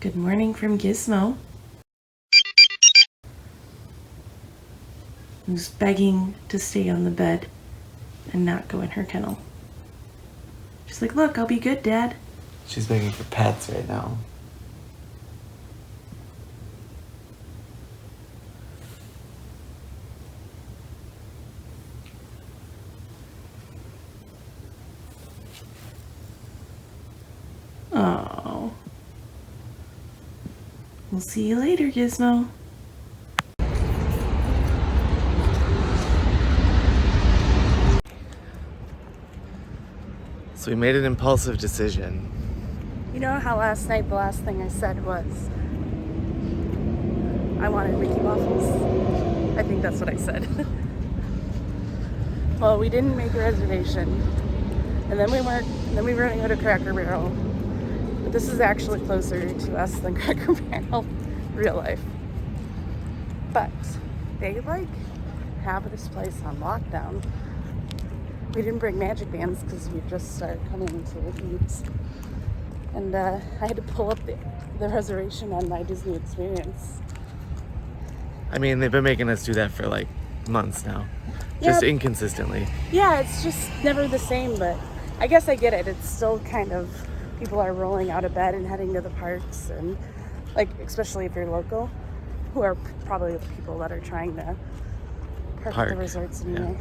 Good morning from Gizmo, who's begging to stay on the bed and not go in her kennel. She's like, look, I'll be good, Dad. She's begging for pets right now. Oh. We'll see you later, Gizmo. So we made an impulsive decision. You know how last night the last thing I said was, I wanted Mickey Waffles? I think that's what I said. Well, we didn't make a reservation. And then we were gonna go to Cracker Barrel. But this is actually closer to us than Cracker Barrel, real life. But they have this place on lockdown. We didn't bring magic bands because we just started coming to eat. And I had to pull up the reservation on my Disney experience. I mean, they've been making us do that for like months now. Just inconsistently. Yeah, it's just never the same, but I guess I get it. It's still kind of, people are rolling out of bed and heading to the parks, and like, especially if you're local, who are probably the people that are trying to park at the resorts anyway. Yeah.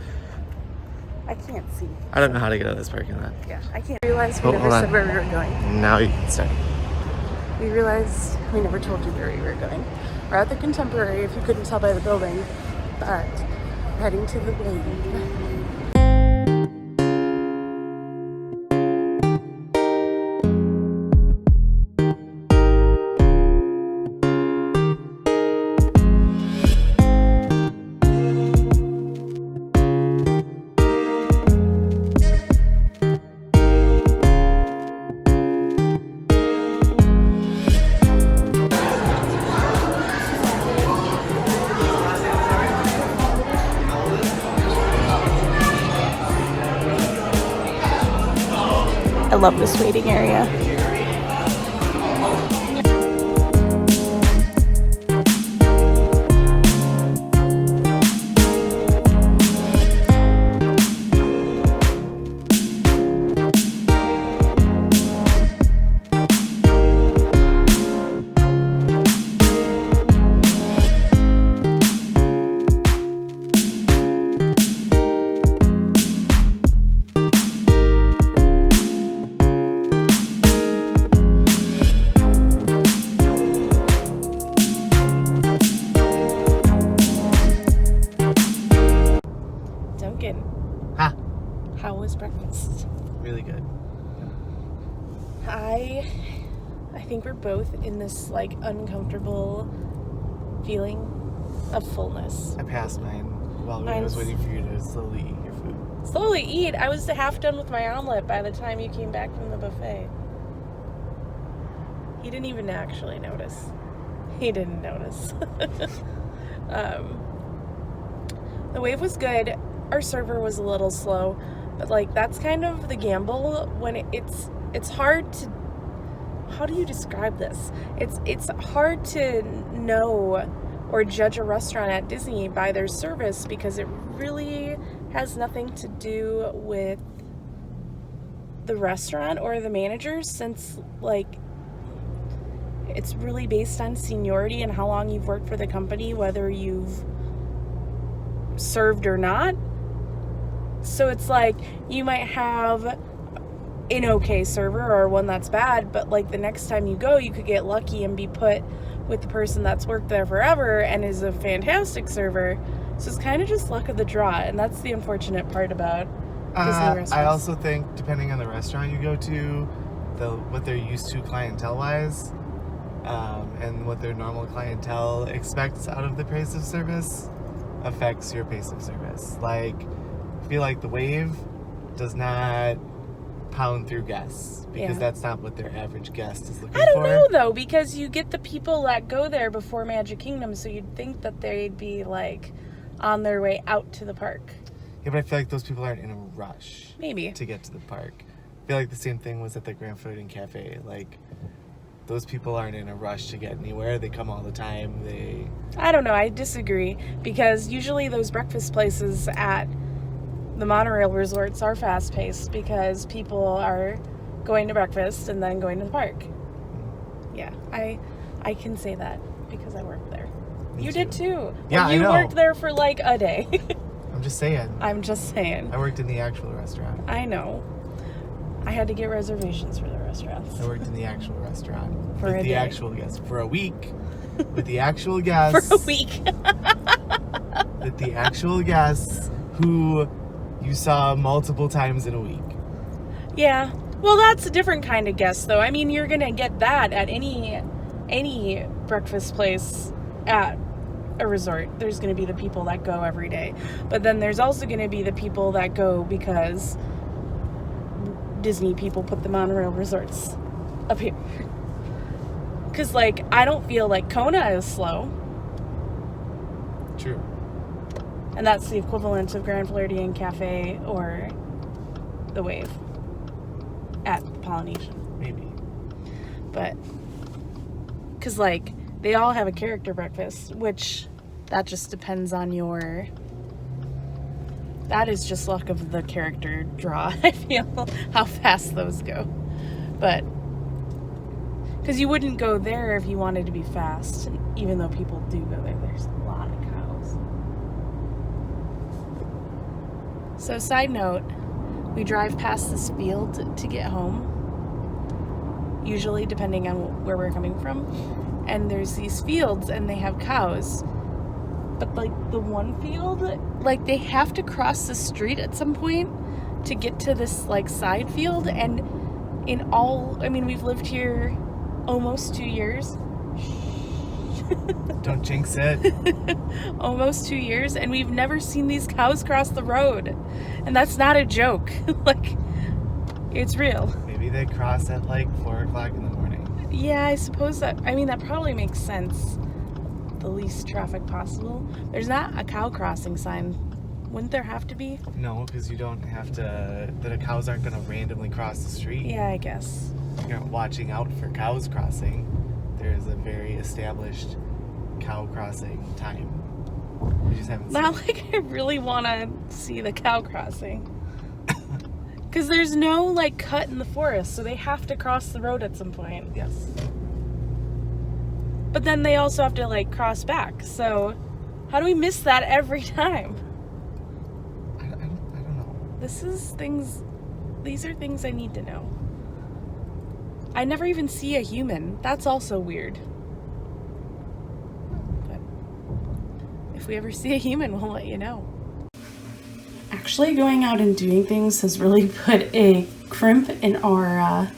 I can't see. I don't know how to get out of this parking lot. Yeah, I can't realize we never said where we were going. Now you can start. We realized we never told you where we were going. We're at the Contemporary, if you couldn't tell by the building, but we're heading to the Wave. I love this waiting area. Duncan. Huh? How was breakfast? Really good. I think we're both in this like uncomfortable feeling of fullness. I passed mine while I was waiting for you to slowly eat your food. Slowly eat? I was half done with my omelet by the time you came back from the buffet. He didn't even actually notice. He didn't notice. The Wave was good. Our server was a little slow, but like that's kind of the gamble when it's hard to, how do you describe this? It's hard to know or judge a restaurant at Disney by their service because it really has nothing to do with the restaurant or the managers, since like it's really based on seniority and how long you've worked for the company, whether you've served or not. So it's like you might have an okay server or one that's bad, but like the next time you go, you could get lucky and be put with the person that's worked there forever and is a fantastic server. So it's kind of just luck of the draw, and that's the unfortunate part about Disney restaurants. I also think depending on the restaurant you go to, what they're used to clientele-wise, and what their normal clientele expects out of the pace of service affects your pace of service. Like, I feel like the Wave does not pound through guests because that's not what their average guest is looking for. I don't know though, because you get the people that go there before Magic Kingdom, so you'd think that they'd be like on their way out to the park. Yeah, but I feel like those people aren't in a rush. Maybe. To get to the park. I feel like the same thing was at the Grand Floridian Cafe. Like, those people aren't in a rush to get anywhere. They come all the time. I don't know. I disagree, because usually those breakfast places at the monorail resorts are fast-paced because people are going to breakfast and then going to the park. Yeah, I can say that because I worked there. You did too. Yeah, well, you I know. worked there for like a day. I'm just saying. I'm just saying. I worked in the actual restaurant. I know. I had to get reservations for the restaurants. I worked in the actual restaurant. For with a the day. actual guests. For a week. With the actual guests. For a week. With the actual guests who you saw multiple times in a week. Yeah. Well, that's a different kind of guest, though. I mean, you're going to get that at any breakfast place at a resort. There's going to be the people that go every day. But then there's also going to be the people that go because Disney people put the monorail resorts up here. Because, like, I don't feel like Kona is slow. True. And that's the equivalent of Grand Floridian Cafe or the Wave at Polynesian. Maybe. But, because, like, they all have a character breakfast, which that just depends on that is just luck of the character draw, I feel, how fast those go. But, because you wouldn't go there if you wanted to be fast, even though people do go there. There's a lot of cows. So, side note, we drive past this field to get home, usually depending on where we're coming from, and there's these fields and they have cows, but like the one field, like they have to cross the street at some point to get to this like side field. And we've lived here almost 2 years. Don't jinx it. Almost 2 years, and we've never seen these cows cross the road. And that's not a joke. Like, it's real. Maybe they cross at like 4 o'clock in the morning. Yeah, I suppose that probably makes sense. The least traffic possible. There's not a cow crossing sign. Wouldn't there have to be? No, because you don't have to. The cows aren't going to randomly cross the street. Yeah, I guess. You're watching out for cows crossing. There's a very established cow crossing time. We just haven't seen Not like I really want to see the cow crossing. Because there's no like cut in the forest, so they have to cross the road at some point. Yes. But then they also have to like cross back. So how do we miss that every time? I don't know. These are things I need to know. I never even see a human. That's also weird. But if we ever see a human, we'll let you know. Actually, going out and doing things has really put a crimp in our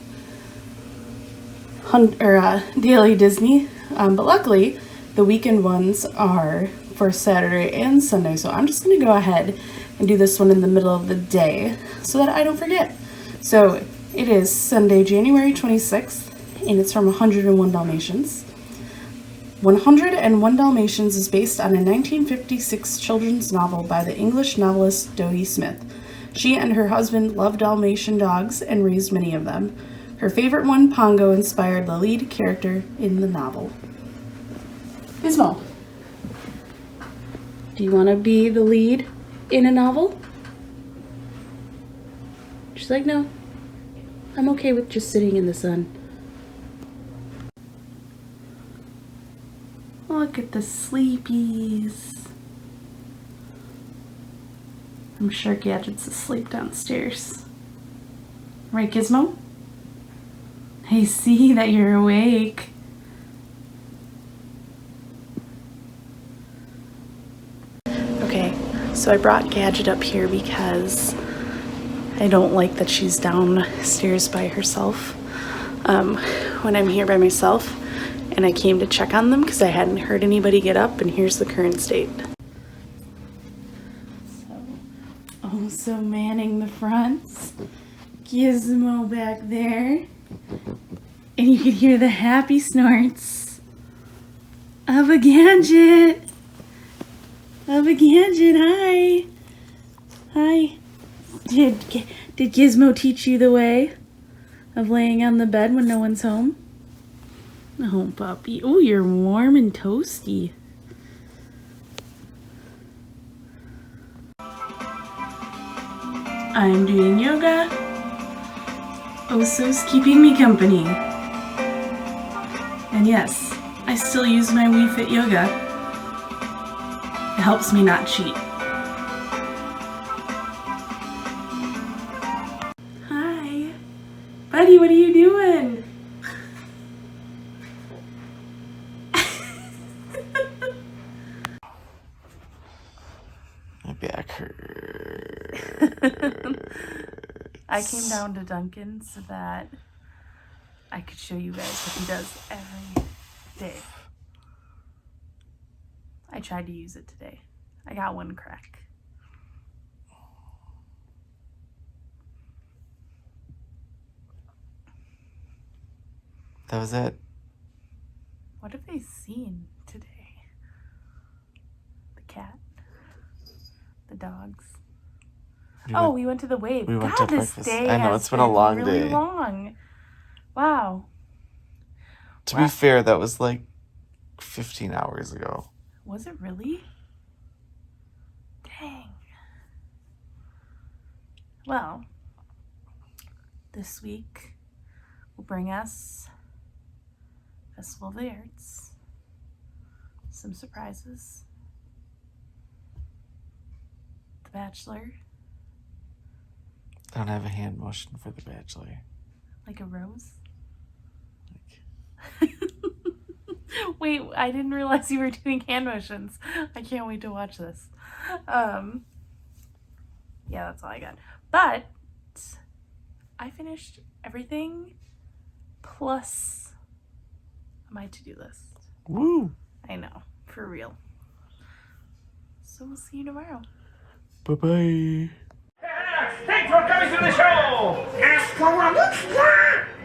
daily Disney. But luckily, the weekend ones are for Saturday and Sunday. So I'm just going to go ahead and do this one in the middle of the day so that I don't forget. So it is Sunday, January 26th, and it's from 101 Dalmatians. 101 Dalmatians is based on a 1956 children's novel by the English novelist Dodie Smith. She and her husband loved Dalmatian dogs and raised many of them. Her favorite one, Pongo, inspired the lead character in the novel. Gizmo, do you want to be the lead in a novel? She's like, no. I'm okay with just sitting in the sun. Look at the sleepies. I'm sure Gadget's asleep downstairs. Right, Gizmo? I see that you're awake. Okay, so I brought Gadget up here because I don't like that she's downstairs by herself when I'm here by myself. And I came to check on them because I hadn't heard anybody get up, and here's the current state. So manning the fronts. Gizmo back there. And you can hear the happy snorts of a Gadget. Hi. Hi. Did Gizmo teach you the way of laying on the bed when no one's home? Oh, puppy. Oh, you're warm and toasty. I'm doing yoga. Oso's keeping me company. And yes, I still use my Wii Fit Yoga. It helps me not cheat. Hi. Buddy, what are you doing? My back hurts. I came down to Duncan so that I could show you guys what he does every day. I tried to use it today. I got one crack. That was it. What have they seen today? The cat? The dogs? We went to the wave. We went God, to this breakfast. day I know, has it's been a long really day. long. Wow. To be fair, that was like 15 hours ago. Was it really? Dang. Well, this week will bring us Festival of the Arts, some surprises, The Bachelor, I don't have a hand motion for The Bachelor. like a rose. Wait, I didn't realize you were doing hand motions. I can't wait to watch this. Yeah, that's all I got. But I finished everything plus my to-do list. Woo! I know, for real. So we'll see you tomorrow. Bye-bye. Thanks for coming to the show!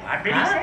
What did he say?